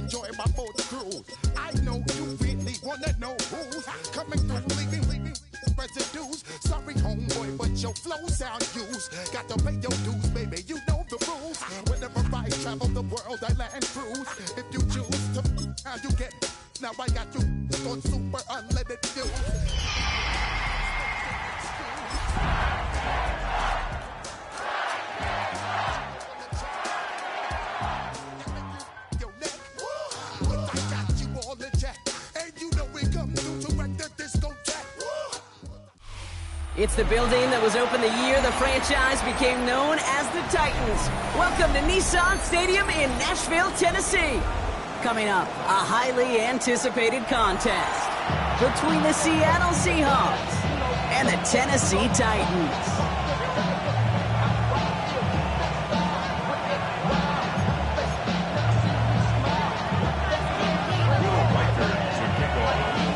enjoy my boat cruise. I know you really wanna know who's coming through, leaving residues. Sorry, homeboy, but your flow sound used. Got to pay your dues, baby. You know the rules. Whenever I travel the world, I land cruise. If you choose to, how you get. Now I got you on super unlimited views. It's the building that was opened the year the franchise became known as the Titans. Welcome to Nissan Stadium in Nashville, Tennessee. Coming up, a highly anticipated contest between the Seattle Seahawks and the Tennessee Titans.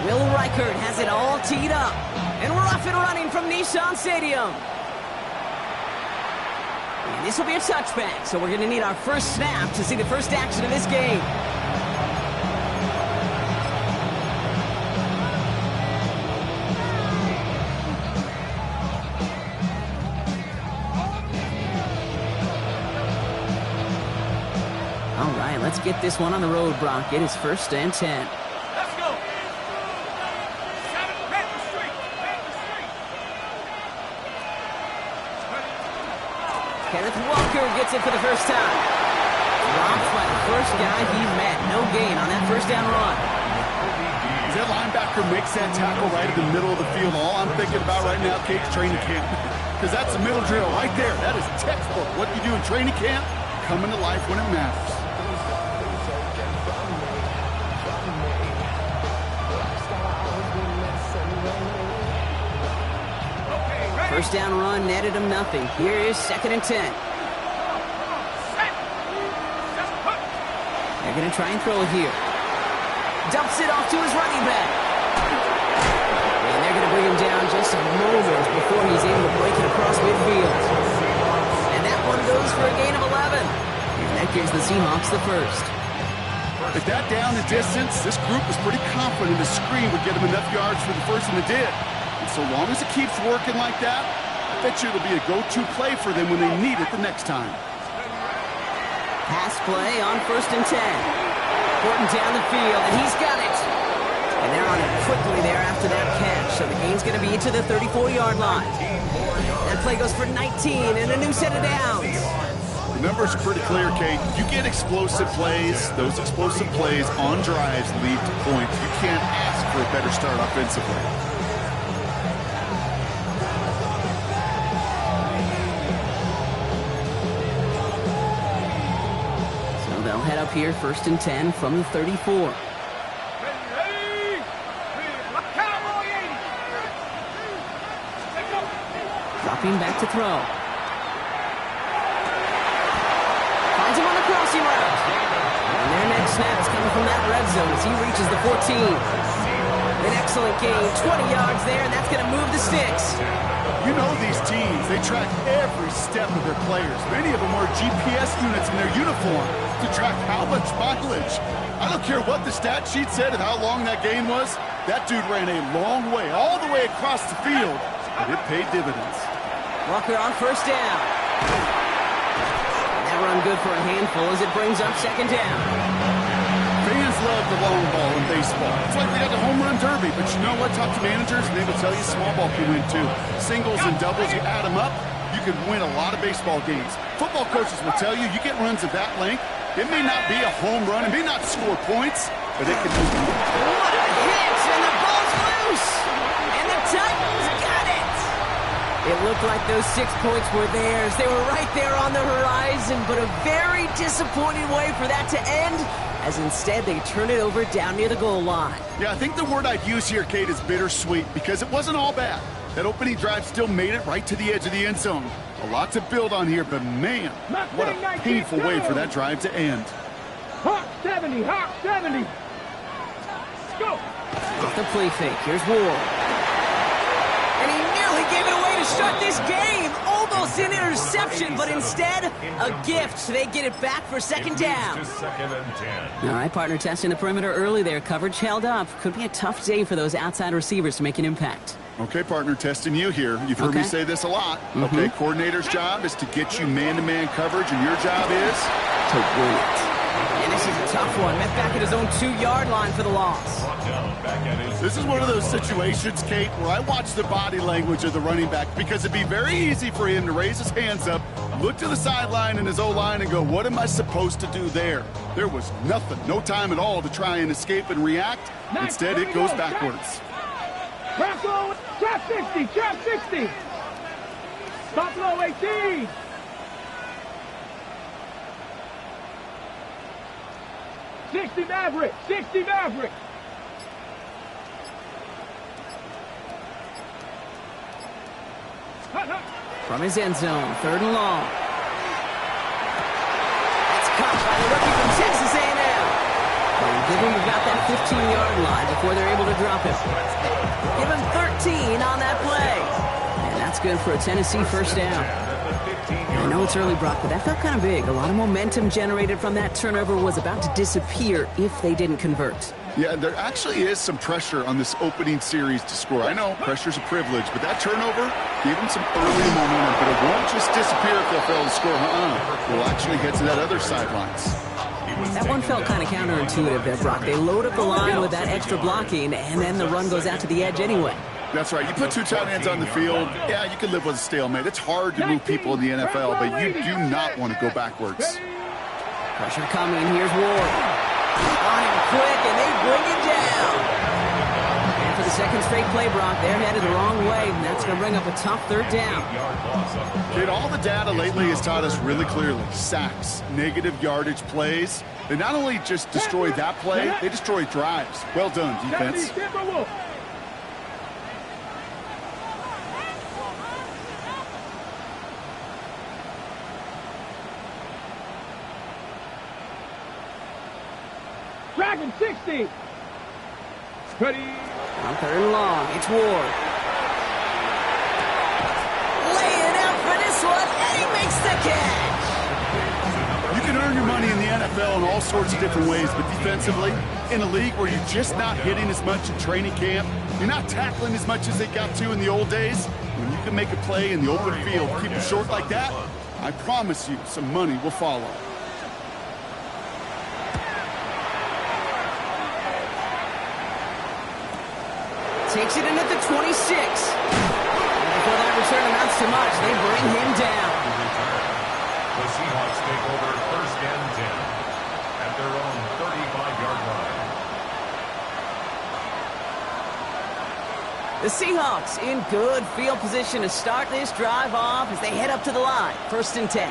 Will Reichert has it all teed up. And we're off and running from Nissan Stadium. And this will be a touchback, so we're going to need our first snap to see the first action of this game. All right, let's get this one on the road, Brock. It is 1st and 10. Kenneth Walker gets it for the first time. Dropped by the first guy he met. No gain on that first down run. That linebacker makes that tackle right in the middle of the field. All I'm thinking about right now, Kate's training camp. Because that's the middle drill right there. That is textbook. What you do in training camp, coming to life when it matters. First down run netted him nothing. Here is 2nd and 10. They're going to try and throw it here. Dumps it off to his running back. And they're going to bring him down just a moment before he's able to break it across midfield. And that one goes for a gain of 11. And that gives the Seahawks the first. With that down the distance, this group was pretty confident the screen would get him enough yards for the first, and it did. And so long as it keeps working like that, I bet you it'll be a go-to play for them when they need it the next time. Pass play on 1st and 10. Horton down the field, and he's got it. And they're on it quickly there after that catch, so the gain's going to be to the 34-yard line. That play goes for 19 and a new set of downs. The numbers are pretty clear, Kate. You get explosive plays. Those explosive plays on drives lead to points. You can't ask for a better start offensively. They'll head up here 1st and 10 from the 34. Dropping back to throw. Finds him on the crossing route. And their next snap is coming from that red zone as he reaches the 14. An excellent gain, 20 yards there, and that's going to move the sticks. You know these teams, they track every step of their players. Many of them wear GPS units in their uniform to track how much mileage. I don't care what the stat sheet said of how long that gain was. That dude ran a long way, all the way across the field, but it paid dividends. Walker on 1st down. That run good for a handful as it brings up 2nd down. Fans love the long ball in baseball. It's like they got the home run derby, but you know what? Talk to managers, and they will tell you small ball can win too. Singles and doubles, you add them up, you can win a lot of baseball games. Football coaches will tell you, you get runs of that length, it may not be a home run, it may not score points, but it can move you. What a hit, and the ball's loose! And the Titans got it! It looked like those 6 points were theirs. They were right there on the horizon, but a very disappointing way for that to end, as instead they turn it over down near the goal line. Yeah, I think the word I'd use here, Kate, is bittersweet, because it wasn't all bad. That opening drive still made it right to the edge of the end zone. A lot to build on here, but man, what a painful way for that drive to end. Hawk 70, Hawk 70. Let's go. Off the play fake, here's Ward. And he nearly gave it away to start this game. Oh Almost an interception, but instead, a gift. They get it back for second down. All right, partner, testing the perimeter early there. Coverage held up. Could be a tough day for those outside receivers to make an impact. Okay, partner, testing you here. You've heard me say this a lot. Okay, coordinator's job is to get you man-to-man coverage, and your job is to win it. And this is a tough one. Met back at his own 2-yard line for the loss. This is one of those situations, Kate, where I watch the body language of the running back, because it'd be very easy for him to raise his hands up, look to the sideline and his O-line and go, what am I supposed to do there? There was nothing, no time at all to try and escape and react. Instead, it goes backwards. Trap 60, trap 60. Stop low 18. '60 Maverick, 60 Maverick. From his end zone, 3rd and long. It's caught by the rookie from Texas A&M. Give him about that 15-yard line before they're able to drop him. Give him 13 on that play. And that's good for a Tennessee first down. I know it's early, Brock, but that felt kind of big. A lot of momentum generated from that turnover was about to disappear if they didn't convert. Yeah, there actually is some pressure on this opening series to score. I know pressure's a privilege, but that turnover gave them some early momentum, but it won't just disappear if they'll fail to score. We'll actually get to that other sidelines. That one felt kind of counterintuitive there, Brock. They load up the line with that extra blocking, and then the run goes out to the edge anyway. That's right. You put 2 tight ends on the field, yeah, you can live with a stalemate. It's hard to move people in the NFL, but you do not want to go backwards. Pressure coming. Here's Ward. On him quick, and they bring it down. And for the second straight play, Brock, they're headed the wrong way, and that's going to bring up a tough 3rd down. Kid, all the data lately has taught us really clearly. Sacks, negative yardage plays. They not only just destroy that play, they destroy drives. Well done, defense. Dragon 60. Ready. On 3rd and long, it's Ward. Laying out for this one, and he makes the catch. You can earn your money in the NFL in all sorts of different ways, but defensively, in a league where you're just not hitting as much in training camp, you're not tackling as much as they got to in the old days, when you can make a play in the open field, keep it short like that, I promise you some money will follow. Takes it in at the 26. Before that return amounts to much, they bring him down. The Seahawks take over 1st and 10 at their own 35-yard line. The Seahawks in good field position to start this drive off as they head up to the line. 1st and 10.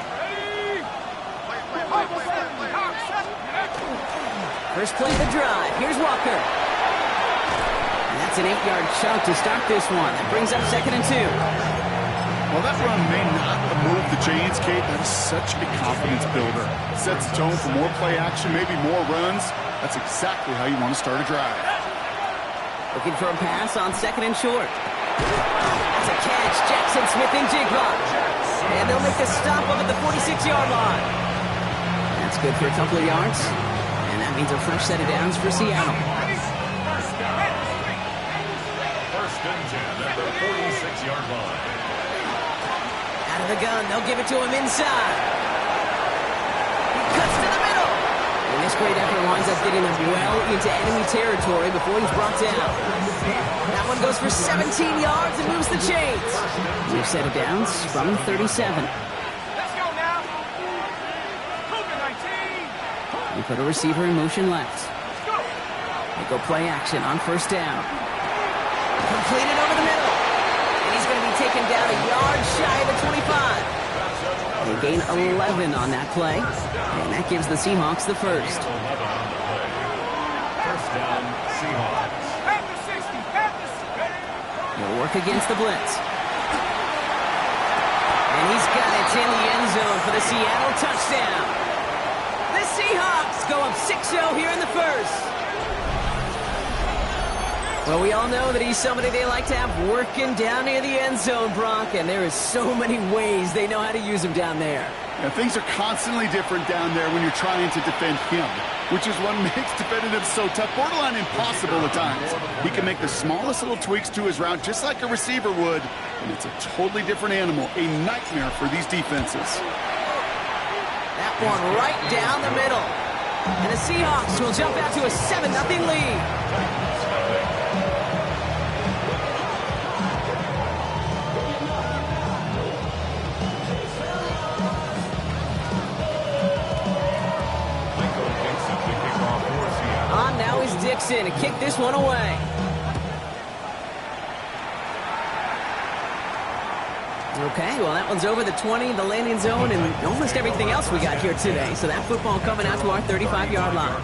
First play of the drive. Here's Walker. That's an 8-yard chunk to start this one. That brings up 2nd and 2. Well, that run may not have moved the chains, Kate. That is such a confidence builder. It sets the tone for more play action, maybe more runs. That's exactly how you want to start a drive. Looking for a pass on 2nd and short. That's a catch. Jackson Smith and Jigba. And they'll make the stop over the 46-yard line. That's good for a couple of yards. And that means a fresh set of downs for Seattle. 1st and 10 at the 46-yard line. Out of the gun, they'll give it to him inside. He cuts to the middle. And this great effort winds up getting him well into enemy territory before he's brought down. That one goes for 17 yards and moves the chains. New set of downs from 37. Let's go now. COVID-19. We put a receiver in motion left. They go play action on 1st down. Completed over the middle. And he's going to be taken down a yard shy of the 25. They gain 11 on that play. And that gives the Seahawks the first. 1st down, Seahawks. At the 60. At the 60. They'll work against the blitz. And he's got it in the end zone for the Seattle touchdown. The Seahawks go up 6-0 here in the first. Well, we all know that he's somebody they like to have working down near the end zone, Brock, and there is so many ways they know how to use him down there. Yeah, things are constantly different down there when you're trying to defend him, which is what makes defending him so tough, borderline impossible at times. He can make the smallest little tweaks to his route just like a receiver would, and it's a totally different animal, a nightmare for these defenses. That one right down the middle. And the Seahawks will jump out to a 7-0 lead. On now is Dixon to kick this one away. Okay, well, that one's over the 20, the landing zone, and almost everything else we got here today. So that football coming out to our 35-yard line.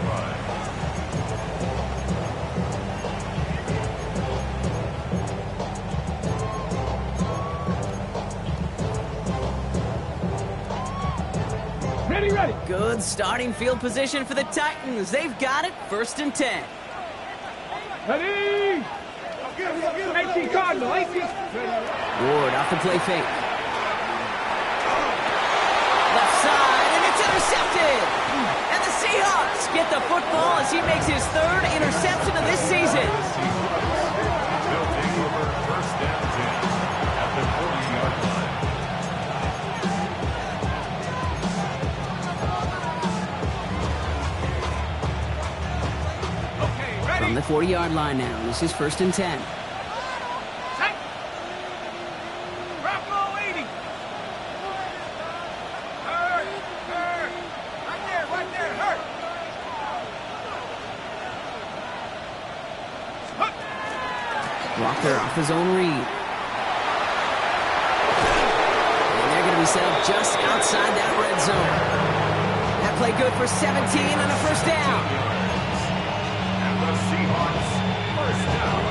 Ready. Good starting field position for the Titans. They've got it, 1st and 10. Ready. 18 Cardinal, 18. Ward off the play fake. Left side, and it's intercepted. And the Seahawks get the football as he makes his 3rd interception of this season. They'll take over 1st and 10 at the 40-yard line. From the 40-yard line now, this is 1st and 10. Walker off his own read. And they're going to be set up just outside that red zone. That play good for 17 and a 1st down. And the Seahawks, 1st down.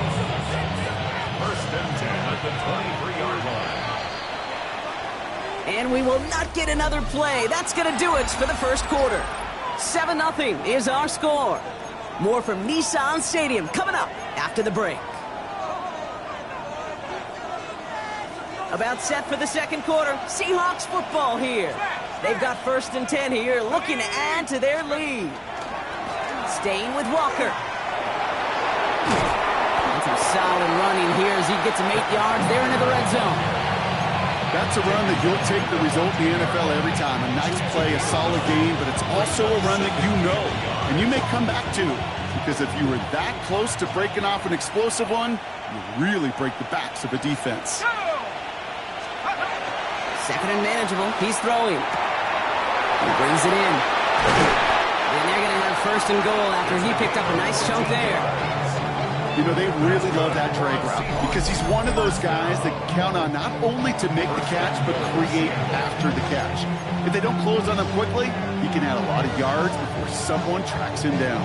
1st and 10 at the 23-yard line. And we will not get another play. That's going to do it for the 1st quarter. 7-0 is our score. More from Nissan Stadium coming up after the break. About set for the 2nd quarter. Seahawks football here. They've got 1st and 10 here, looking to add to their lead. Staying with Walker. And some solid running here as he gets him 8 yards there into the red zone. That's a run that you'll take the result in the NFL every time. A nice play, a solid game, but it's also a run that you know and you may come back to, because if you were that close to breaking off an explosive one, you really break the backs of a defense. 2nd and manageable. He's throwing. He brings it in. And they're going to have 1st and goal after he picked up a nice chunk there. You know, they really love that drag route because he's one of those guys that count on not only to make the catch, but create after the catch. If they don't close on him quickly, he can add a lot of yards before someone tracks him down.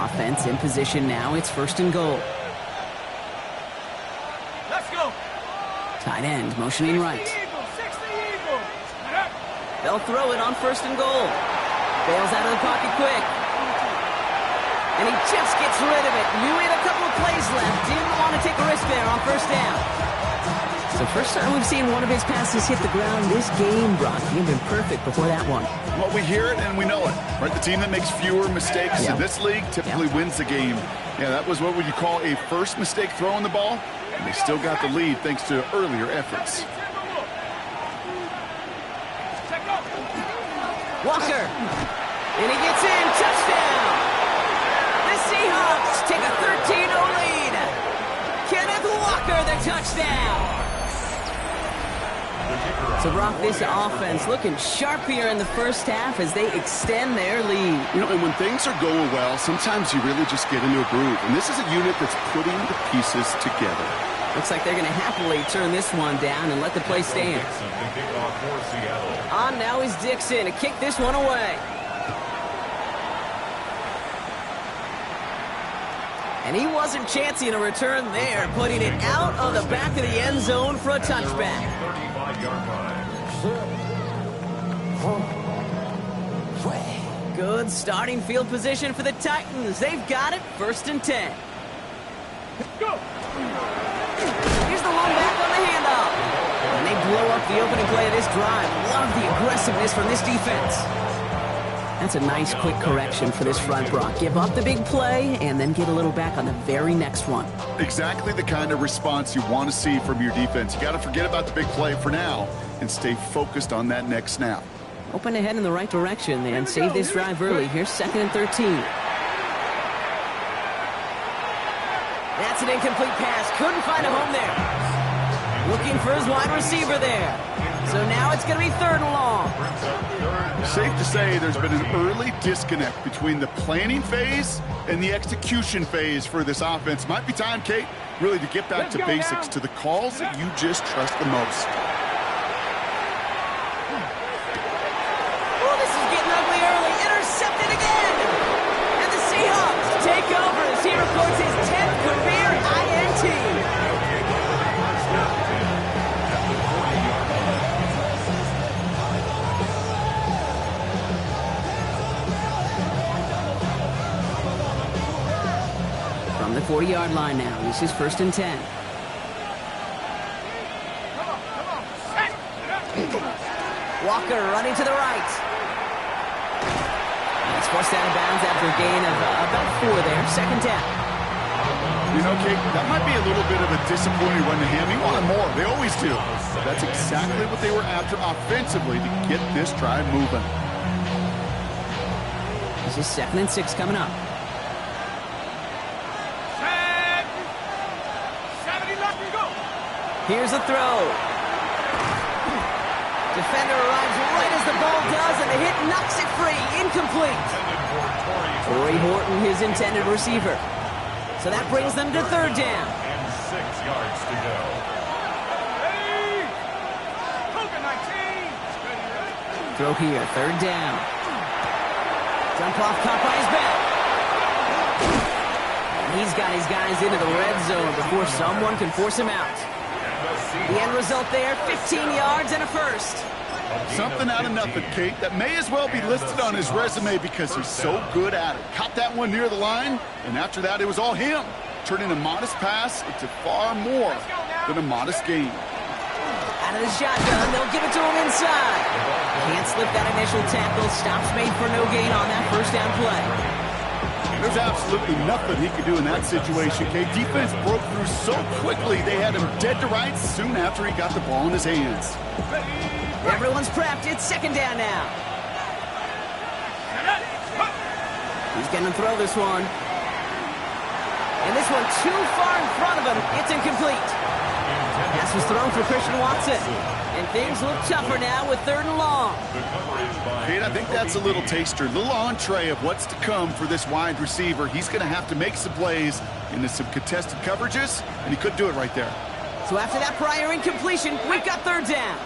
Offense in position now. It's 1st and goal. Let's go. Tight end motioning right. They'll throw it on 1st and goal. Bails out of the pocket quick. And he just gets rid of it. Knew he had a couple of plays left. Didn't want to take a risk there on 1st down. So first time we've seen one of his passes hit the ground this game, Brock. He'd been perfect before that one. Well, we hear it and we know it, right? The team that makes fewer mistakes in this league typically wins the game. Yeah, that was what would you call a first mistake throwing the ball, and they still got the lead thanks to earlier efforts. Walker. And he gets in. Touchdown. The Seahawks take a 13-0 lead. Kenneth Walker, the touchdown. So, Brock, this offense looking sharp here in the 1st half as they extend their lead. You know, and when things are going well, sometimes you really just get into a groove. And this is a unit that's putting the pieces together. Looks like they're going to happily turn this one down and let the play stand. On now is Dixon to kick this one away. And he wasn't chancing a return there, putting it out of the back of the end zone for a touchback. 35-yard line. Good starting field position for the Titans. They've got it, 1st and 10. Go! Here's the one back on the handoff. And they blow up the opening play of this drive. Love the aggressiveness from this defense. That's a nice quick correction for this front, Brock. Give up the big play and then get a little back on the very next one. Exactly the kind of response you want to see from your defense. You got to forget about the big play for now and stay focused on that next snap. Open ahead in the right direction and save this drive early. Here's 2nd and 13. That's an incomplete pass. Couldn't find a home there. Looking for his wide receiver there. So now it's going to be 3rd and long. Safe to say there's been an early disconnect between the planning phase and the execution phase for this offense. Might be time, Kate, really to get back to basics, to the calls that you just trust the most. Oh, this is getting ugly early. Intercepted again. And the Seahawks take over as he records his 10th career INT. From the 40-yard line now, this is 1st and 10. Walker running to the right. It's forced out of bounds after a gain of about 4 there. 2nd down. You know, Kate, that might be a little bit of a disappointing run to him. He wanted more. They always do. That's exactly what they were after offensively to get this drive moving. This is 2nd and 6 coming up. Here's a throw. Defender arrives right as the ball does, and the hit knocks it free. Incomplete. Torrey Horton, his intended receiver. So that brings them to 3rd down. And 6 yards to go. Throw here, 3rd down. Jump off, caught by his back. And he's got his guys into the red zone before someone can force him out. The end result there, 15 yards and a 1st. Something out of nothing, Kate, that may as well be listed on his resume because he's so good at it. Caught that one near the line, and after that, it was all him, turning a modest pass into far more than a modest gain. Out of the shotgun, they'll give it to him inside. Can't slip that initial tackle. Stops made for no gain on that 1st down play. There's absolutely nothing he could do in that situation, Kate. Defense broke through so quickly, they had him dead to rights soon after he got the ball in his hands. Everyone's prepped. It's 2nd down now. He's going to throw this one. And this one too far in front of him. It's incomplete. Pass was thrown for Christian Watson. And things look tougher now with 3rd and long. Kate, I think that's a little taster, a little entree of what's to come for this wide receiver. He's going to have to make some plays into some contested coverages, and he couldn't do it right there. So after that prior incompletion, we've got 3rd down.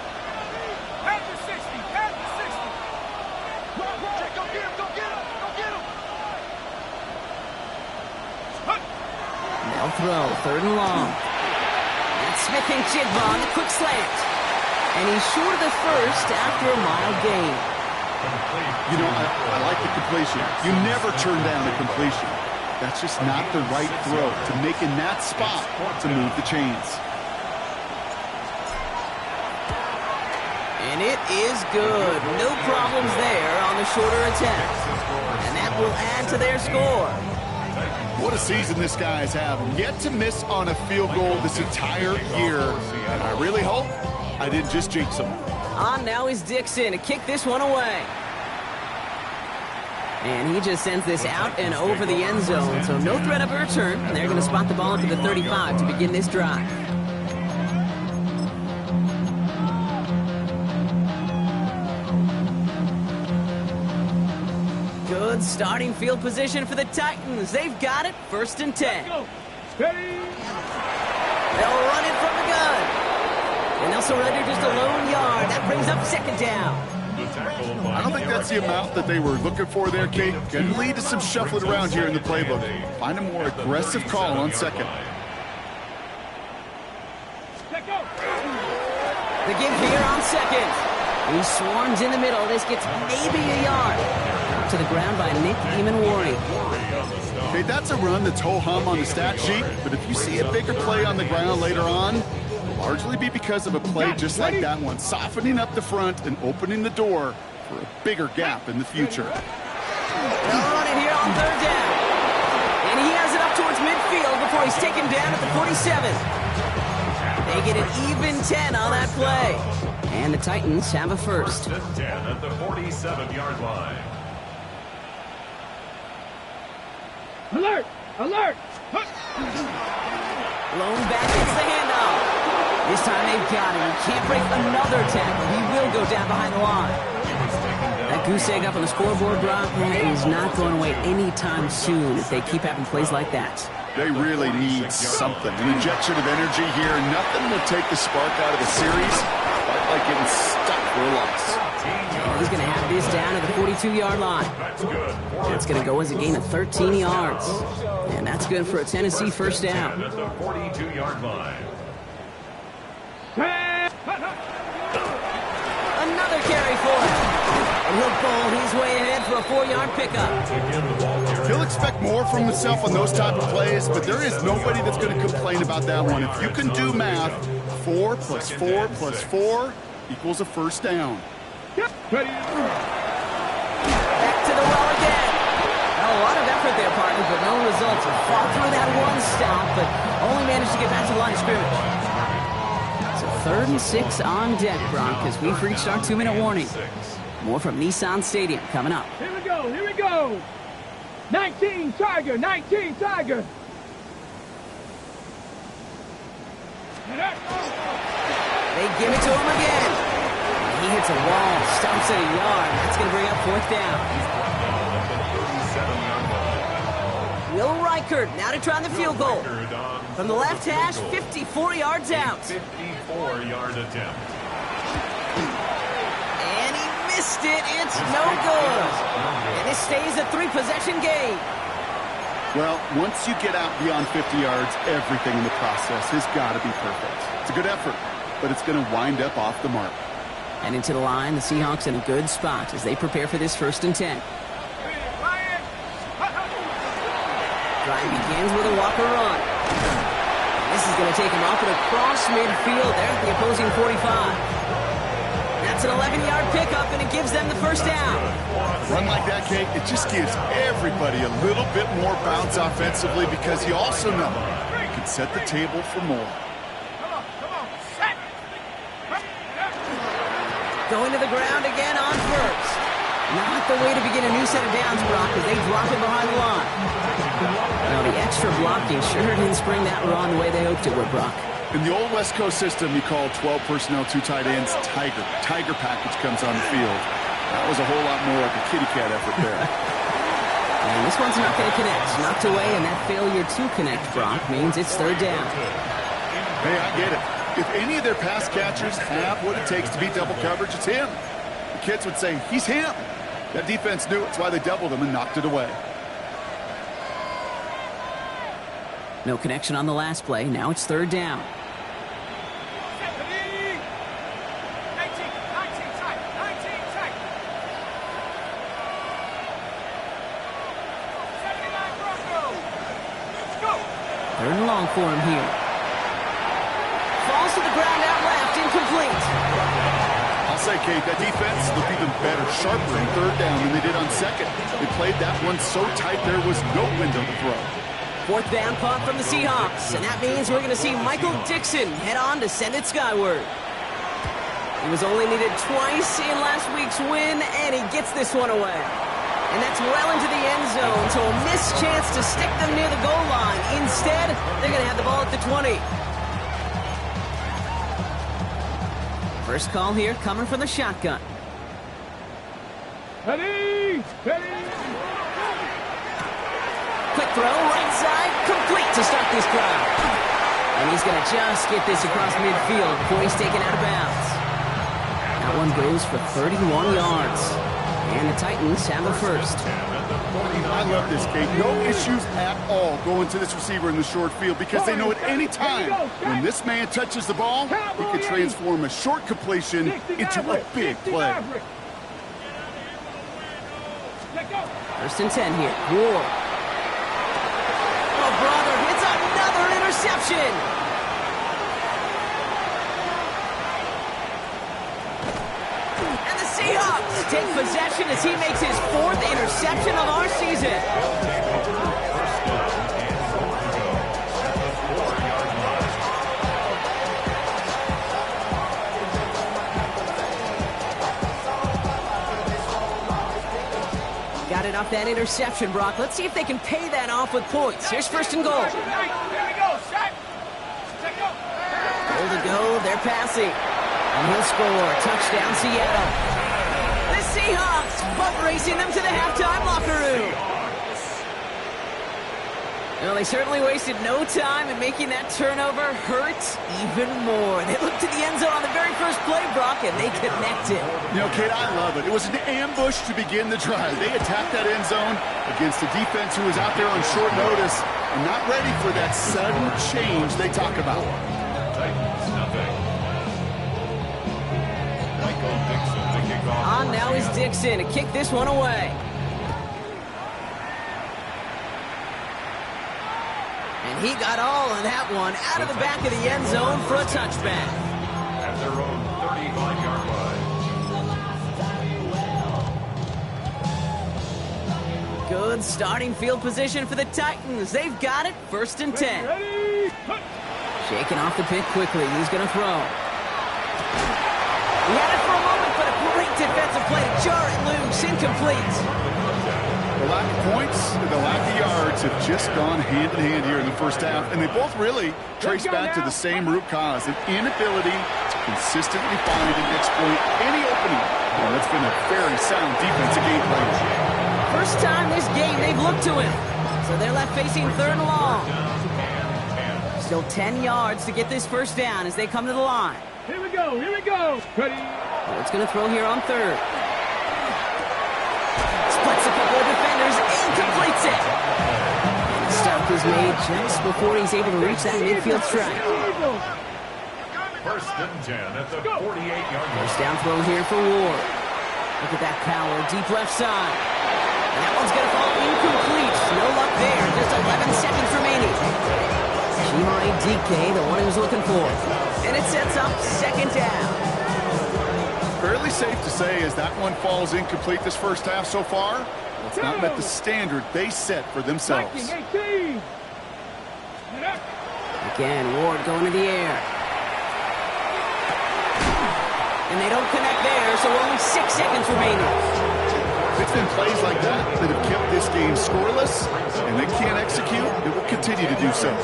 They'll throw, 3rd and long. And Smith and Jigba on the quick slant. And he's short of the 1st after a mild gain. You know, I like the completion. You never turn down a completion. That's just not the right throw to make in that spot to move the chains. And it is good. No problems there on the shorter attempt. And that will add to their score. What a season this guy's having. Yet to miss on a field goal this entire year. And I really hope I didn't just jinx him. On now is Dixon to kick this one away. And he just sends this out and over the end zone. So no threat of a return. And they're going to spot the ball into the 35 to begin this drive. Good starting field position for the Titans. They've got it, 1st and 10. They'll run it from the gun. And they'll surrender just a lone yard. That brings up 2nd down. I don't think that's the amount that they were looking for there, Kate. Can lead to some shuffling around here in the playbook. Find a more aggressive call on 2nd. The give here on 2nd. He swarms in the middle. This gets maybe a yard. Knocked to the ground by Nick Eamon-Warney. Okay, that's a run that's ho-hum on the stat sheet, but if you see a bigger play on the ground later on, it'll largely be because of a play just like that one, softening up the front and opening the door for a bigger gap in the future. They'll run it here on third down. And he has it up towards midfield before he's taken down at the 47. They get an even 10 on that play. And the Titans have a first. 10 at the 47-yard line. Alert! Alert! Blown back gets the handoff. This time they've got him. He can't break another tackle. He will go down behind the line. That goose egg up on the scoreboard, Brock, is not going away anytime soon if they keep having plays like that. They really need something, an injection of energy here. Nothing will take the spark out of the series quite like getting stuck for a loss. And he's going to have this down at the 42-yard line. That's going to go as a gain of 13 yards. And that's good for a Tennessee first down. At the 42-yard line. Another carry for him. And he'll bowl his way ahead for a 4-yard pickup. He'll expect more from himself on those type of plays, but there is nobody that's going to complain about that one. If you can do math, 4 plus 4 plus 4 equals a first down. Back to the well again. A lot of effort there, partner, but no results. He fought through that one stop, but only managed to get back to the line of scrimmage. So 3rd and 6 on deck, Brock, as we've reached our 2-minute warning. More from Nissan Stadium coming up. Here we go, here we go. 19 Tiger, 19 Tiger. They give it to him again. He hits a wall, stumps at a yard. That's going to bring up 4th down. Will Reichert now to try the field goal. From the left hash, 54 yards out. 54-yard attempt. And he missed it. It's no good. And this stays a 3-possession game. Well, once you get out beyond 50 yards, everything in the process has got to be perfect. It's a good effort, but it's going to wind up off the mark. And into the line, the Seahawks in a good spot as they prepare for this 1st and 10. Drive begins with a Walker run. This is going to take him off and across midfield there at the opposing 45. That's an 11-yard pickup, and it gives them the first down. A run like that, Kate, it just gives everybody a little bit more bounce offensively because you also know you can set the table for more. Going to the ground again on first. Not the way to begin a new set of downs, Brock, as they drop it behind the line. Now, the extra blocking sure didn't spring that run the way they hoped it would, Brock. In the old West Coast system, you call 12 personnel, 2 tight ends, Tiger. Tiger package comes on the field. That was a whole lot more like a kitty cat effort there. And this one's not going to connect. Knocked away, and that failure to connect, Brock, means it's 3rd down. Hey, I get it. If any of their pass catchers have what it takes to beat double coverage, it's him. The kids would say, he's him. That defense knew it. That's why they doubled him and knocked it away. No connection on the last play. Now it's 3rd down. Third and long for him here. Falls to the ground out left, incomplete. I'll say, Kate, that defense looked even better, sharper in 3rd down than they did on 2nd. They played that one so tight there was no window to throw. 4th down punt from the Seahawks, and that means we're going to see Michael Dixon head on to send it skyward. He was only needed twice in last week's win, and he gets this one away. And that's well into the end zone, so a missed chance to stick them near the goal line. Instead, they're going to have the ball at the 20. First call here coming from the shotgun. Ready! Ready! Quick throw, right side, complete to start this drive. And he's going to just get this across midfield before he's taken out of bounds. That one goes for 31 yards. And the Titans have a first. I love this, Kate. No issues at all going to this receiver in the short field because they know at any time when this man touches the ball, he can transform a short completion into a big play. First and 10 here. Ward. Oh, brother, it's another interception. And the Seahawks take possession as he makes his 4th interception of our season. Got it off that interception, Brock. Let's see if they can pay that off with points. Here's first and goal. Goal to go. They're passing. And he'll score. Touchdown, Seattle. The Seahawks boat racing them to the halftime locker room. Well, they certainly wasted no time in making that turnover hurt even more. They looked to the end zone on the very first play, Brock, and they connected. You know, Kate, I love it. It was an ambush to begin the drive. They attacked that end zone against a defense who was out there on short notice and not ready for that sudden change they talk about. On now is Dixon to kick this one away. And he got all of that one out of the back of the end zone for a touchback. At their own 35-yard line. Good starting field position for the Titans. They've got it, first and 10. Shaking off the pick quickly. He's going to throw. He had it for a moment, but a great defensive play to jar it loose. Incomplete. The lack of points and the lack of yards have just gone hand in hand here in the first half, and they both really trace back to the same root cause, an inability to consistently find and exploit any opening. Well, that's been a very sound defensive game plan. First time this game they've looked to him, so they're left facing 3rd and long. Still 10 yards to get this first down as they come to the line. Here we go, here we go. Ready? It's going to throw here on 3rd. Splits a couple of defenders and completes it. And the stop is made just before he's able to reach that midfield strike. First and 10 at the 48-yard line. First down throw here for Ward. Look at that power, deep left side. And that one's going to fall incomplete. No luck there. Just 11 seconds remaining. Chimai DK, the one he was looking for. And it sets up second down. Fairly safe to say as that one falls incomplete this first half so far, it's not met the standard they set for themselves. Again, Ward going to the air. And they don't connect there, so only 6 seconds remaining. It's been plays like that that have kept this game scoreless, and they can't execute. It will continue to do so.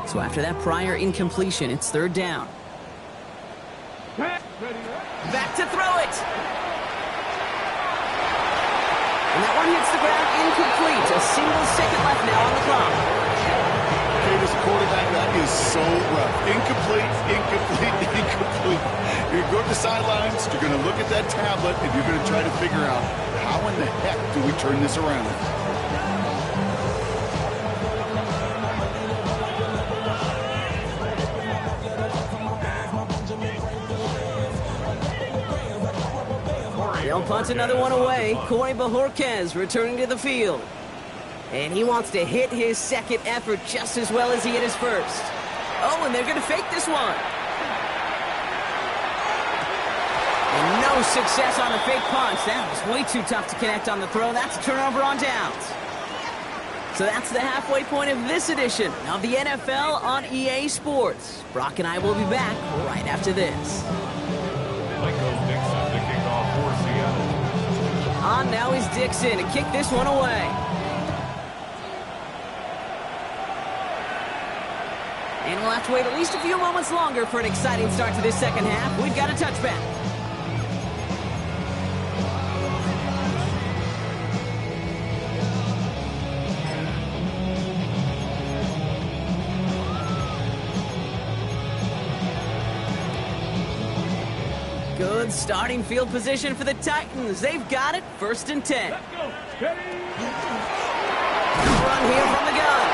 So after that prior incompletion, it's 3rd down. Back to throw it. And that one hits the ground incomplete. A single second left now on the clock. Okay, as a quarterback, that is so rough. Incomplete, incomplete, incomplete. You're going to go to the sidelines, you're going to look at that tablet, and you're going to try to figure out how in the heck do we turn this around. They'll punt another one away. Corey Bajorquez returning to the field. And he wants to hit his second effort just as well as he hit his first. Oh, and they're going to fake this one. And no success on the fake punch. That was way too tough to connect on the throw. That's a turnover on downs. So that's the halfway point of this edition of the NFL on EA Sports. Brock and I will be back right after this. On now is Dixon to kick this one away. And we'll have to wait at least a few moments longer for an exciting start to this second half. We've got a touchback. Good starting field position for the Titans. They've got it, 1st and 10. Let's go. Ready? Run here from the gun.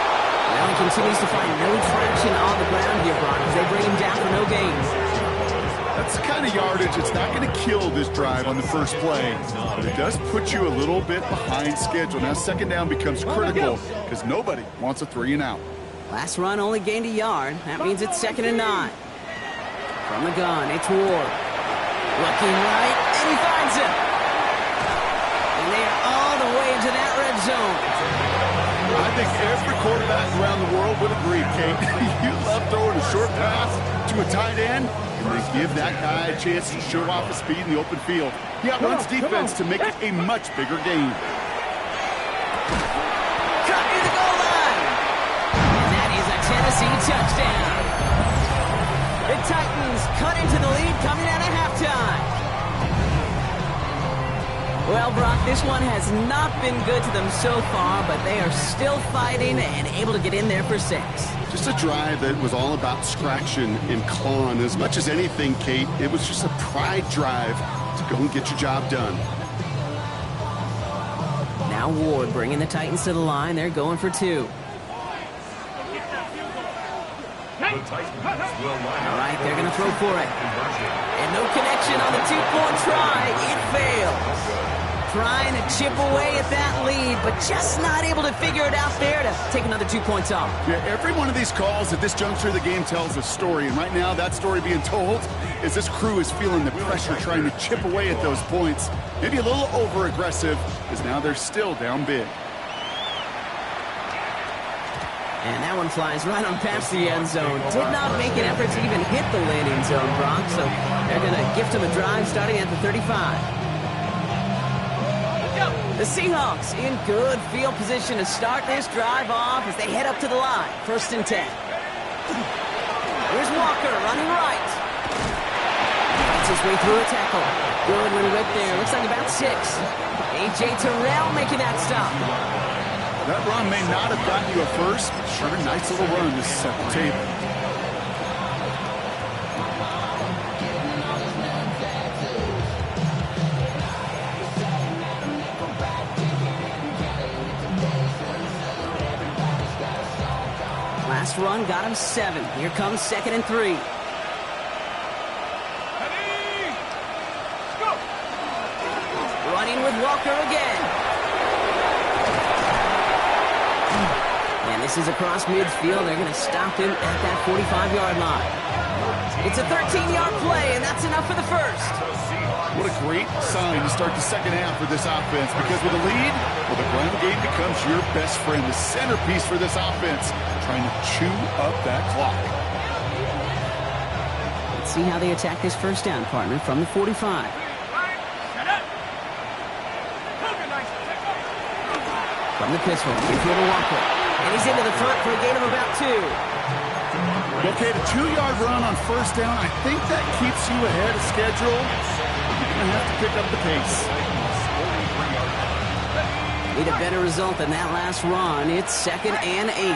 Now he continues to find no traction on the ground here, Brock, as they bring him down for no gains. That's the kind of yardage it's not going to kill this drive on the first play, but it does put you a little bit behind schedule. Now 2nd down becomes critical because nobody wants a 3 and out. Last run only gained a yard. That means it's 2nd and 9. From the gun, it's Ward. Looking right, and he finds it. And they are all the way into that red zone. I think every quarterback around the world would agree, Kate. You love throwing a short pass to a tight end, and they give that guy a chance to show off his speed in the open field. He outruns defense to make it a much bigger game. Cut near the goal line. And that is a Tennessee touchdown. The Titans cut into the lead coming out of halftime. Well, Brock, this one has not been good to them so far, but they are still fighting and able to get in there for 6. Just a drive that was all about scratching and clawing. As much as anything, Kate, it was just a pride drive to go and get your job done. Now Ward bringing the Titans to the line. They're going for 2. The Titans will line All up. right, they're going to throw for it. Conversion. And no connection on the 2-point try. It fails. Trying to chip away at that lead, but just not able to figure it out there to take another 2 points off. Yeah, every one of these calls at this juncture of the game tells a story, and right now that story being told is this crew is feeling the pressure trying to chip away at those points. Maybe a little over-aggressive, as now they're still down big. And that one flies right on past the end zone. Did not make an effort to even hit the landing zone, Brock, so they're going to gift him a drive starting at the 35. The Seahawks in good field position to start this drive off as they head up to the line. 1st and 10. Here's Walker running right. Finds his way through a tackle. Goodwin with there. Looks like about 6. A.J. Terrell making that stop. That run may not have gotten you a first, but sure, nice little run to set the table. Last run got him 7. Here comes 2nd and 3. Running with Walker again. And this is across midfield. They're going to stop him at that 45-yard line. It's a 13-yard play, and that's enough for the first. What a great sign to start the 2nd half for this offense, because with a lead, well, the ground game becomes your best friend, the centerpiece for this offense, trying to chew up that clock. Let's see how they attack this first down, partner, from the 45. From the pistol, here's Little Walker. And he's into the front for a gain of about 2. Okay, the 2-yard run on 1st down, I think that keeps you ahead of schedule. You're going to have to pick up the pace. Need a better result than that last run. It's 2nd and 8.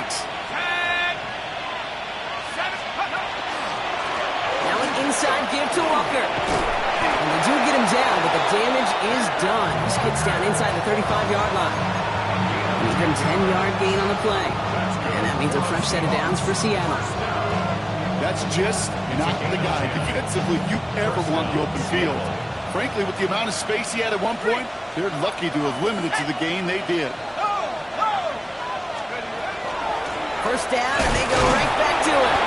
Now an inside give to Walker. And they do get him down, but the damage is done. This kid's down inside the 35-yard line. An even 10-yard gain on the play. And that means a fresh set of downs for Seattle. That's just not the guy defensively you ever want the open field. Frankly, with the amount of space he had at one point, they're lucky to have limited to the gain they did. First down, and they go right back to it.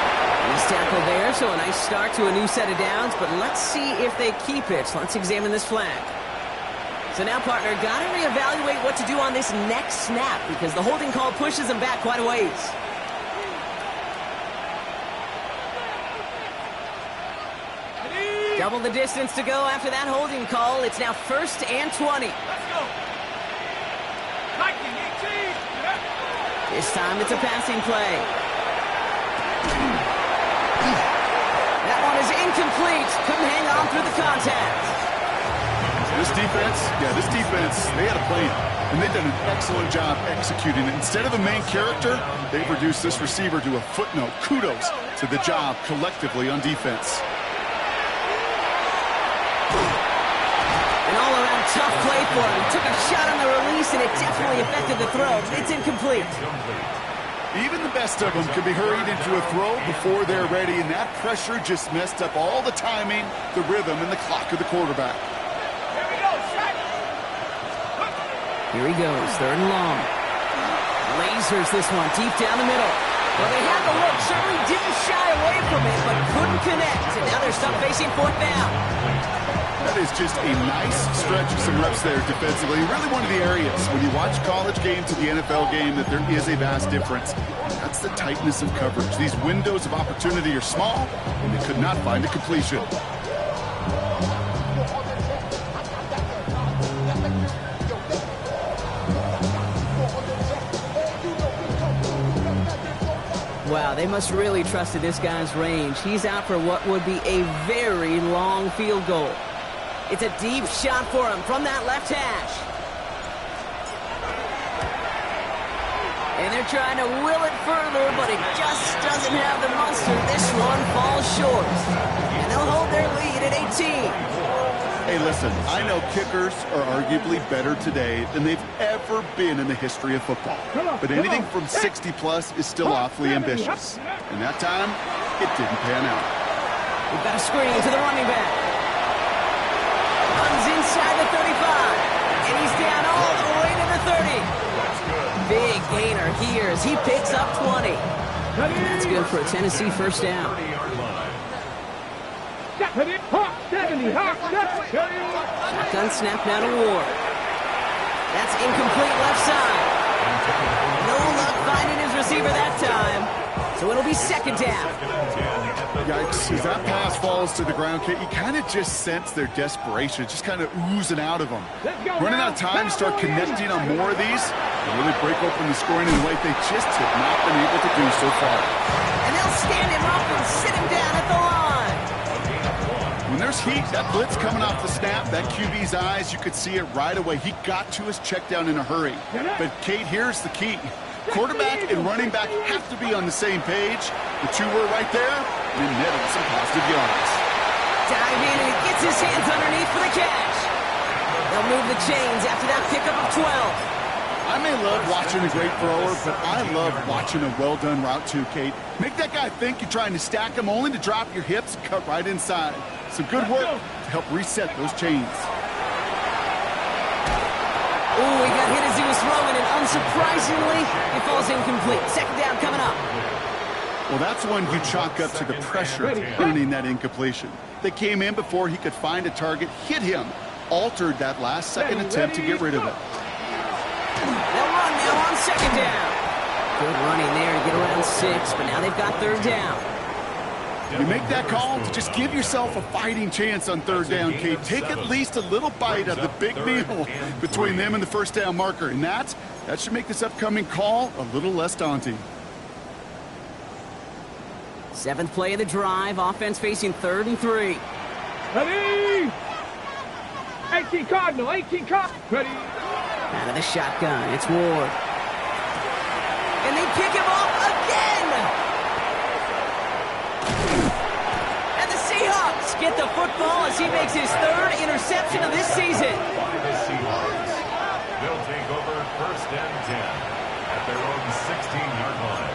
Nice tackle there, so a nice start to a new set of downs, but let's see if they keep it. So let's examine this flag. So now, partner, got to reevaluate what to do on this next snap because the holding call pushes them back quite a ways. Double the distance to go after that holding call. It's now 1st and 20. Let's go. 19-18. This time it's a passing play. That one is incomplete. Couldn't hang on through the contact. This defense, they had a plan, and they've done an excellent job executing it. Instead of a main character, they've reduced this receiver to a footnote. Kudos to the job collectively on defense. tough play for him. He took a shot on the release, and it definitely affected the throw. It's incomplete. Even the best of them can be hurried into a throw before they're ready, and that pressure just messed up all the timing, the rhythm, and the clock of the quarterback. Here he goes, 3rd and long. Lasers this one deep down the middle. Well, they had the look, certainly didn't shy away from it, but couldn't connect. And now they're stuck facing 4th down. That is just a nice stretch of some reps there defensively. Really one of the areas when you watch college game to the NFL game that there is a vast difference. That's the tightness of coverage. These windows of opportunity are small, and they could not find a completion. Wow, they must really trusted this guy's range. He's out for what would be a very long field goal. It's a deep shot for him from that left hash. And they're trying to will it further, but it just doesn't have the muster. This one falls short. And they'll hold their lead at 18. Hey, listen, I know kickers are arguably better today than they've ever been in the history of football. But anything from 60-plus is still awfully ambitious. And that time, it didn't pan out. We've got a screen to the running back. Runs inside the 35. And he's down all the way to the 30. Big gainer here as he picks up 20. That's good for a Tennessee 1st down. Shotgun snap now to Ward. That's incomplete left side. No luck finding his receiver that time. So it'll be 2nd down. Yikes, as that pass falls to the ground, Kate, you kind of just sense their desperation. It's just kind of oozing out of them. Running out of time to start connecting on more of these and really break open the scoring in a way they just have not been able to do so far. And they'll stand him up and sit him down at the line. When there's heat, that blitz coming off the snap, that QB's eyes, you could see it right away. He got to his check down in a hurry. But, Kate, here's the key. Quarterback and running back have to be on the same page. The two were right there, and netted some positive yards. Dive in, and he gets his hands underneath for the catch. They'll move the chains after that pickup of 12. I may love watching a great thrower, but I love watching a well-done route too, Kate. Make that guy think you're trying to stack him only to drop your hips and cut right inside. Some good work to help reset those chains. Oh, he got hit as he was throwing, and unsurprisingly, it falls incomplete. 2nd down coming up. Well, that's one you chalk up to the pressure earning that incompletion. They came in before he could find a target, hit him, altered that last-second attempt to get rid of it. They'll run now on 2nd down. Good running there to get around 6, but now they've got 3rd down. You make that call to just give yourself a fighting chance on 3rd down, Kate. Take at least a little bite of the big meal between them and the 1st down marker. And that should make this upcoming call a little less daunting. 7th play of the drive. Offense facing 3rd and 3. Ready? 18 Cardinal, 18 Cardinal. Ready? Out of the shotgun, it's Ward. And they pick him up again! And the Seahawks get the football as he makes his 3rd interception of this season. The Seahawks. They'll take over 1st and 10 at their own 16-yard line.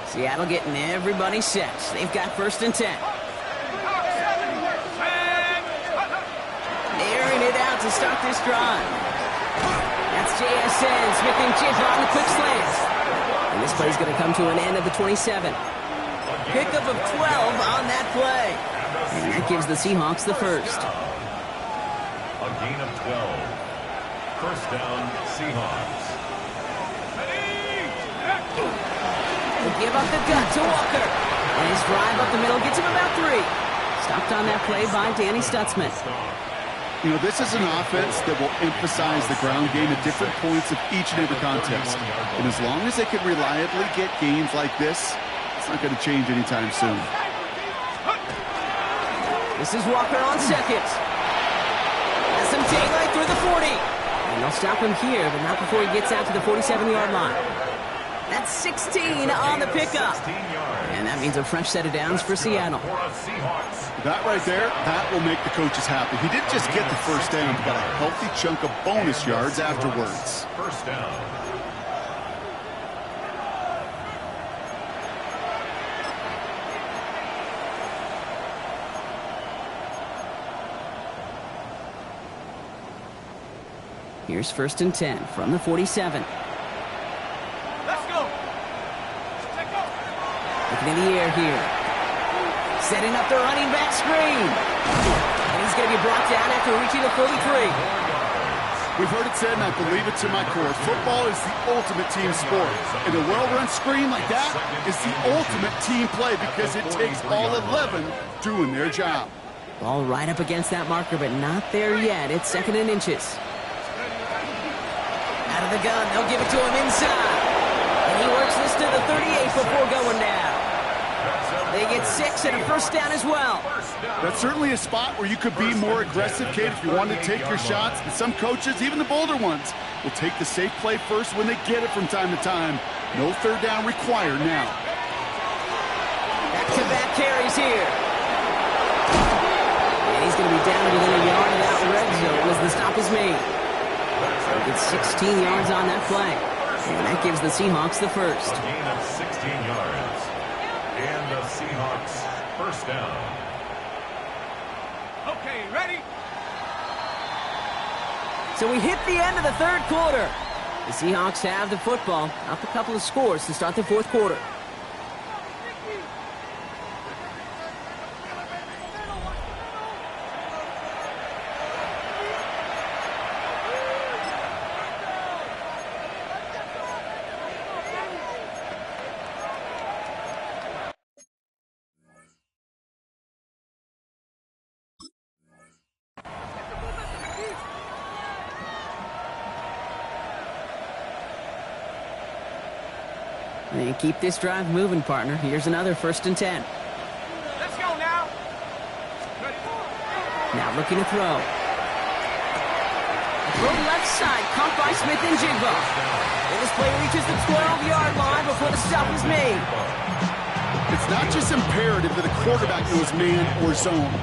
Seattle getting everybody set. They've got 1st and 10. Airing it out to start this drive. That's JSN. Smith and Jigba on the quick slant. And this play's going to come to an end at the 27. Pickup of 12 on that play. And that gives the Seahawks the 1st. A gain of 12. 1st down, Seahawks. They give up the gut to Walker. And his drive up the middle gets him about 3. Stopped on that play by Danny Stutzman. You know, this is an offense that will emphasize the ground game at different points of each and every contest. And as long as they can reliably get gains like this, it's not going to change anytime soon. This is Walker on 2nd. Has some daylight through the 40. And they'll stop him here, but not before he gets out to the 47-yard line. That had 16 on the pickup. And that means a fresh set of downs for Seattle. That right there, that will make the coaches happy. He didn't just get the first down, but got a healthy chunk of bonus yards afterwards. First down. Here's 1st and 10 from the 47. Let's go. Looking in the air here. Setting up the running back screen. And he's going to be brought down after reaching the 43. We've heard it said, and I believe it to my core, football is the ultimate team sport. And a well-run screen like that is the ultimate team play because it takes all 11 doing their job. Ball right up against that marker, but not there yet. It's 2nd and inches. Out of the gun, they'll give it to him inside. And he works this to the 38 before going down. They get 6 and a first down as well. That's certainly a spot where you could be more aggressive, Kate, if you wanted to take your shots. And some coaches, even the bolder ones, will take the safe play first when they get it from time to time. No third down required now. Back-to-back carries here. And he's going to be down within a yard of that red zone as the stop is made. He gets 16 yards on that play. And that gives the Seahawks the first. A gain of 16 yards. And the Seahawks first down. Okay, ready? So we hit the end of the 3rd quarter. The Seahawks have the football. Up a couple of scores to start the 4th quarter. And keep this drive moving, partner. Here's another 1st and 10. Let's go now. Now looking to throw. Throw left side, caught by Smith and Jigba. And this play reaches the 12-yard line before the stop is made. It's not just imperative that a quarterback knows man or zone.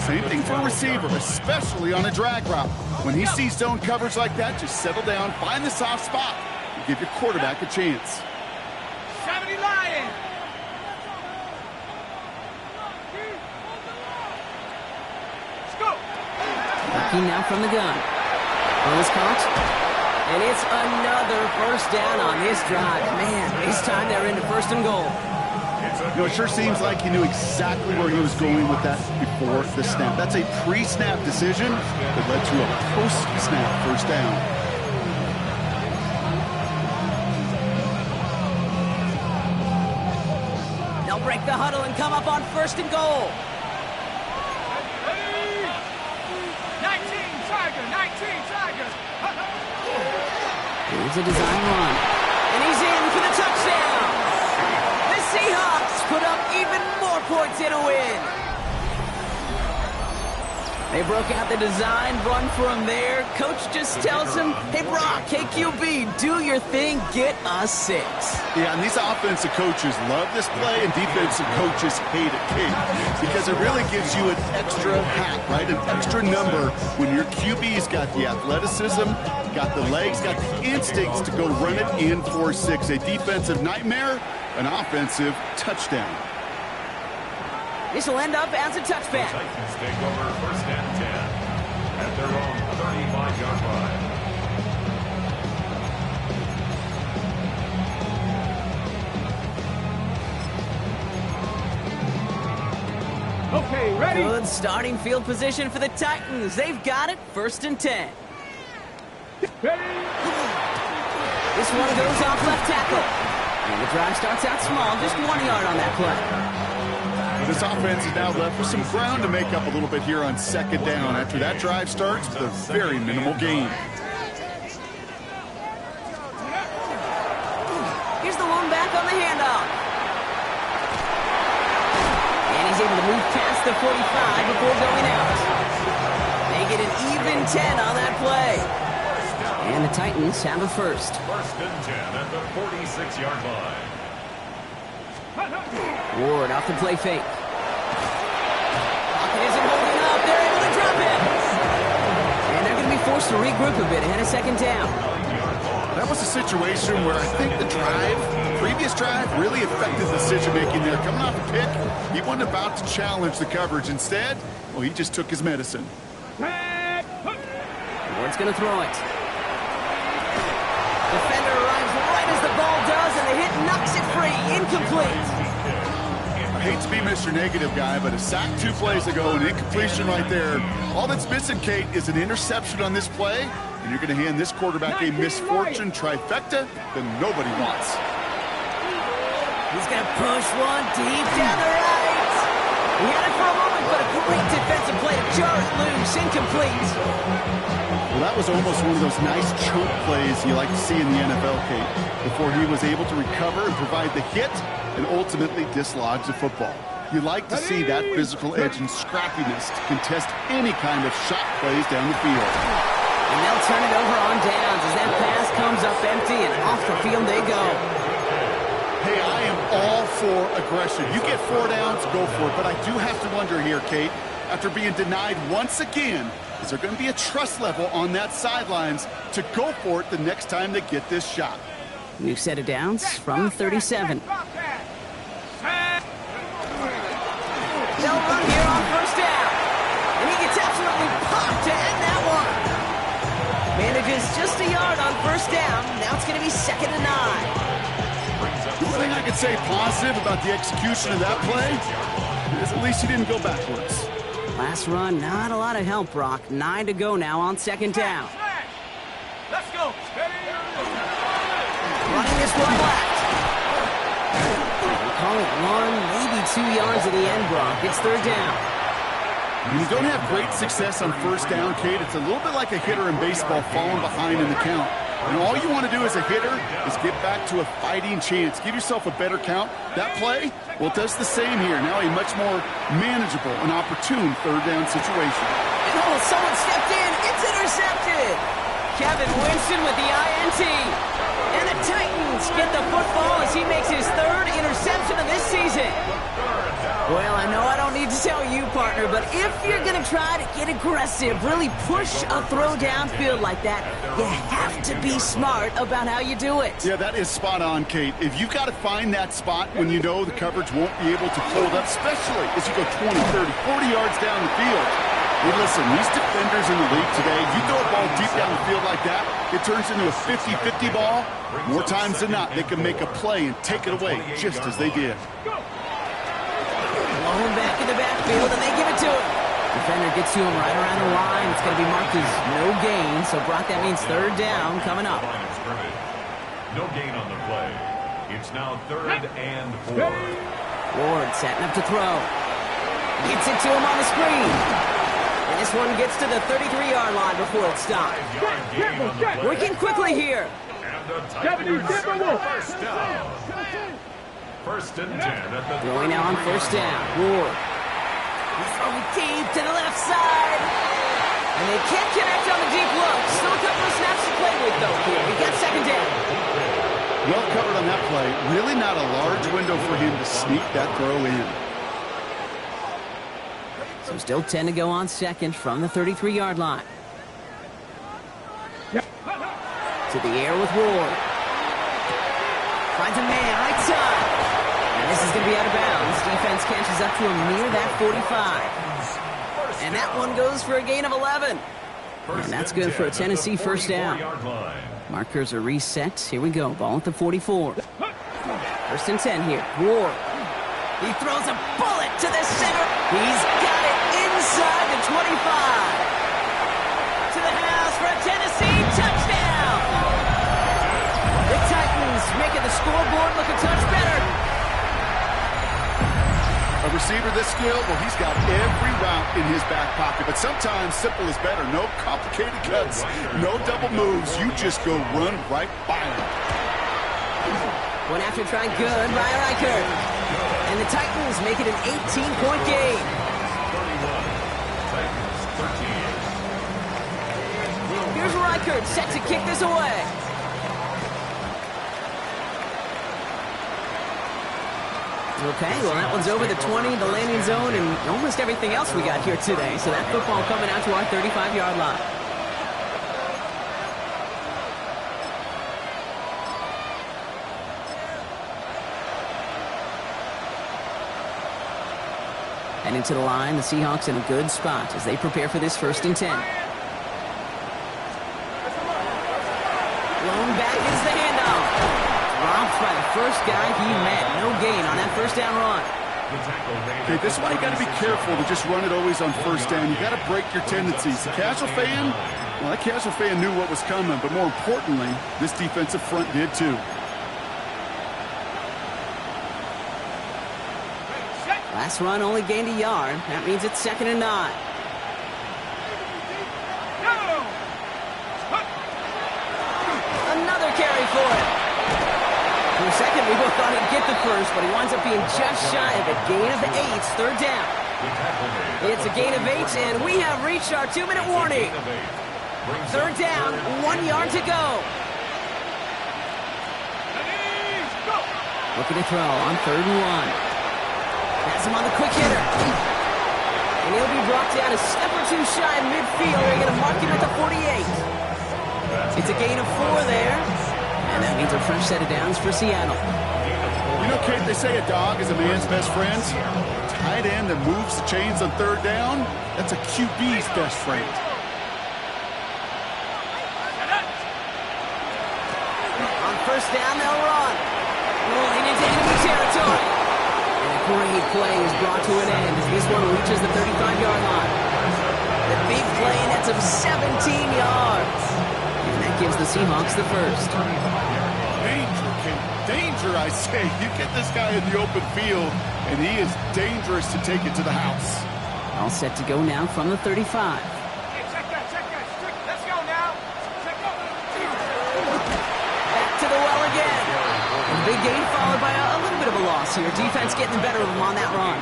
Same thing for a receiver, especially on a drag route. When he sees zone coverage like that, just settle down, find the soft spot, and give your quarterback a chance. 70 Lions. Let's go. Looking now from the gun. Ball is caught. And it's another first down on this drive. Man, this time they're into 1st and goal. You know, it sure seems like he knew exactly where he was going with that before the snap. That's a pre-snap decision that led to a post-snap first down. They'll break the huddle and come up on 1st and goal. 19 Tigers. Here's a design run. And he's in for the touchdown. The Seahawks put up even more points in a win. They broke out the design run from there. Coach just tells him, hey, Brock, KQB, do your thing, get us 6. Yeah, and these offensive coaches love this play, and defensive coaches hate it, Kate, because it really gives you an extra hat, right? An extra number when your QB's got the athleticism, got the legs, got the instincts to go run it in for 6. A defensive nightmare, an offensive touchdown. This will end up as a touchback. The Titans take over 1st and 10 at their own 35-yard line. Okay, ready? Good starting field position for the Titans. They've got it, 1st and 10. Ready? This one goes off left tackle. And the drive starts out small, just 1 yard on that play. This offense is now left with some ground to make up a little bit here on 2nd down after that drive starts with a very minimal gain. Here's the one back on the handoff. And he's able to move past the 45 before going out. They get an even 10 on that play. And the Titans have a first. First and 10 at the 46-yard line. Ward off the play fake. Pocket isn't holding up. They're able to drop it. And they're going to be forced to regroup a bit ahead of second down. That was a situation where I think the previous drive, really affected the decision-making there. Coming off the pick, he wasn't about to challenge the coverage. Instead, well, he just took his medicine. Ward's going to throw it. Defender arrives right as the ball does, and the hit knocks it free. Incomplete. I hate to be Mr. Negative guy, but a sack 2 plays ago, an incompletion right there. All that's missing, Kate, is an interception on this play, and you're going to hand this quarterback a misfortune trifecta that nobody wants. He's going to push one deep down the right. He had it for a moment, but a great defensive play to jar it loose. Incomplete. Well, that was almost one of those nice chunk plays you like to see in the NFL, Kate, before he was able to recover and provide the hit and ultimately dislodge the football. You like to see that physical edge and scrappiness to contest any kind of shot plays down the field. And they'll turn it over on downs as that pass comes up empty and off the field they go. Hey, I am all for aggression. You get 4 downs, go for it. But I do have to wonder here, Kate, after being denied once again, is there going to be a trust level on that sidelines to go for it the next time they get this shot? New set of downs from 37. They'll run here on first down. And he gets absolutely popped to end that one. Manages just a yard on first down. Now it's going to be 2nd and 9. The one thing I could say positive about the execution of that play is at least he didn't go backwards. Last run, not a lot of help, Brock. 9 to go now on 2nd down. Let's go. Running this one left. We'll call it 1, maybe 2 yards at the end, Brock. It's 3rd down. When you don't have great success on first down, Kate, it's a little bit like a hitter in baseball falling behind in the count. And all you want to do as a hitter is get back to a fighting chance. Give yourself a better count. That play, well, it does the same here. Now a much more manageable and opportune 3rd down situation. And oh, someone stepped in. It's intercepted. Kevin Winston with the INT. And the Titans get the football as he makes his 3rd interception of this season. Well, I know I don't need to tell you, partner, but if you're going to try to get aggressive, really push a throw downfield like that, you have to be smart about how you do it. Yeah, that is spot on, Kate. If you've got to find that spot when you know the coverage won't be able to hold up, especially as you go 20, 30, 40 yards down the field. Hey, listen, these defenders in the league today, you throw a ball deep down the field like that, it turns into a 50-50 ball. More times than not, they can make a play and take it away just as they did. Blown back in the backfield, and they give it to him. Defender gets to him right around the line. It's going to be marked as no gain, so Brock, that means 3rd down coming up. No gain on the play. It's now 3rd and 4. Ward setting up to throw. Gets it to him on the screen. And this one gets to the 33-yard line before it stops. Working quickly here. And the Titans first down. 1st and 10 at the Throwing now on first down. Ward. He's throwing deep to the left side. And they can't connect on the deep look. Still a couple of snaps to play with, though, here. We got 2nd down. Well covered on that play. Really not a large window for him to sneak that throw in. So still 10 to go on 2nd from the 33-yard line. To the air with Ward. Finds a man right side. And this is going to be out of bounds. Defense catches up to him near that 45. And that one goes for a gain of 11. And that's good for a Tennessee first down. Markers are reset. Here we go. Ball at the 44. 1st and 10 here. Ward. He throws a bullet to the center. He's got it inside the 25. To the house for a Tennessee touchdown. The Titans making the scoreboard look a touch better. A receiver this skilled, well, he's got every route in his back pocket, but sometimes simple is better. No complicated cuts, no double moves. You just go run right by him. One after try good by Riker. And the Titans make it an 18-point game. 31, Titans 13. Here's set to kick this away. Okay, well, that one's over the 20, the landing zone, and almost everything else we got here today. So that football coming out to our 35-yard line. And into the line, the Seahawks in a good spot as they prepare for this 1st and 10. Blown back is the handoff. Dropped by the first guy he met. No gain on that 1st down run. Okay, this is why you got to be careful to just run it always on 1st down. You got to break your tendencies. The casual fan, well, that casual fan knew what was coming, but more importantly, this defensive front did too. Last run only gained a yard. That means it's 2nd and 9. Another carry for it. For a second, we both thought he'd get the first, but he winds up being just shy of a gain of 8. 3rd down. It's a gain of 8, and we have reached our 2-minute warning. 3rd down, 1 yard to go. Looking to throw on 3rd and 1. Has him on the quick hitter. And he'll be brought down a step or two shy of midfield. They're going to mark him at the 48. It's a gain of 4 there. And that means a fresh set of downs for Seattle. You know, Kate, they say a dog is a man's best friend. Tight end that moves the chains on 3rd down, that's a QB's best friend. On 1st down, they'll run. Rolling into enemy territory. Great play is brought to an end as this one reaches the 35-yard line. The big play nets him 17 yards. And that gives the Seahawks the 1st. Danger, King. Danger, I say. You get this guy in the open field, and he is dangerous to take it to the house. All set to go now from the 35. Hey, check that. Let's go now. Back to the well again. A big gain followed by a little bit of a loss here. Defense getting the better of him on that run.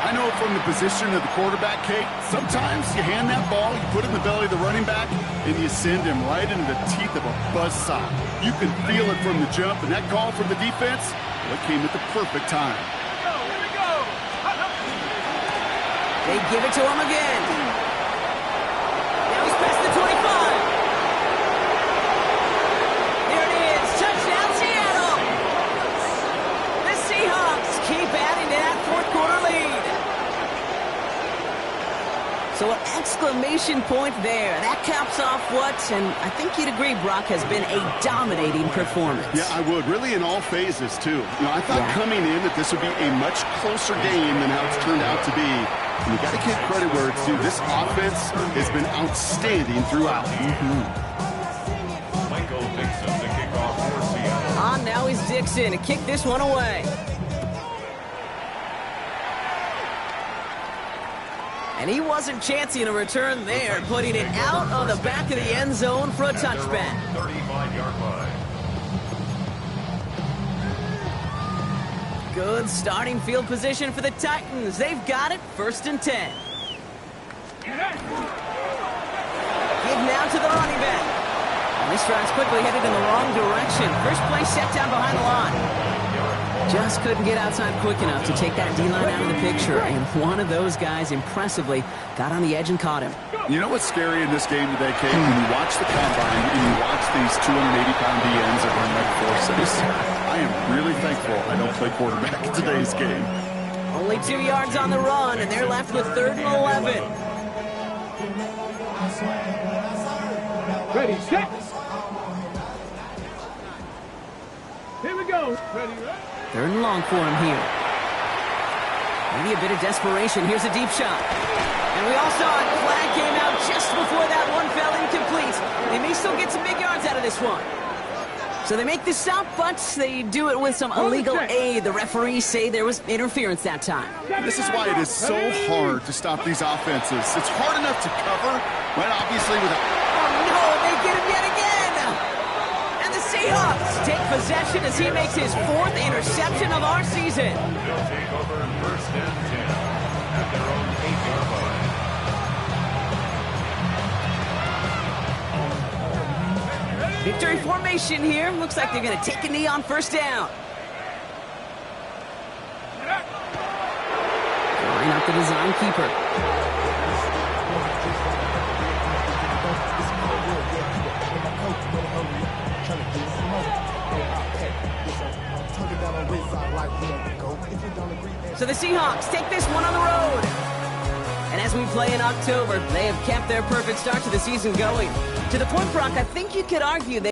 I know from the position of the quarterback, Kate, sometimes you hand that ball, you put it in the belly of the running back, and you send him right into the teeth of a buzzsaw. You can feel it from the jump, and that call from the defense, well, it came at the perfect time. Here we go. They give it to him again. Now he's past the 25. Keep adding to that 4th quarter lead. So an exclamation point there. That caps off what, and I think you'd agree, Brock, has been a dominating performance. Yeah, I would. Really in all phases, too. You know, I thought coming in that this would be a much closer game than how it's turned out to be. And you got to give credit where it's due. This offense has been outstanding throughout. Michael Dixon, the kickoff for Seattle. On now is Dixon to kick this one away. And he wasn't chancing a return there, putting it out of the back of the end zone for a touchback. 35-yard line. Good starting field position for the Titans. They've got it, 1st and 10. Give now to the running back. And this drive's quickly headed in the wrong direction. First play set down behind the line. Just couldn't get outside quick enough to take that D-line out of the picture. And one of those guys impressively got on the edge and caught him. You know what's scary in this game today, Kate? When you watch the combine and you watch these 280-pound DNs that run like forces, I am really thankful I don't play quarterback in today's game. Only 2 yards on the run, and they're left with 3rd and 11. Ready, set. Here we go. Ready, right? 3rd and long for him here. Maybe a bit of desperation. Here's a deep shot. And we all saw it. Flag came out just before that one fell incomplete. They may still get some big yards out of this one. So they make the stop, but they do it with some illegal aid. The referees say there was interference that time. This is why it is so hard to stop these offenses. It's hard enough to cover, right? Obviously with a... Oh, no, they get him yet again. Seahawks take possession as he makes his 4th interception of our season. They'll take over 1st and 10 at their own 8-yard line. Victory formation here. Looks like they're going to take a knee on first down. Line up the design keeper. So the Seahawks take this one on the road. And as we play in October, they have kept their perfect start to the season going. To the point, Brock, I think you could argue that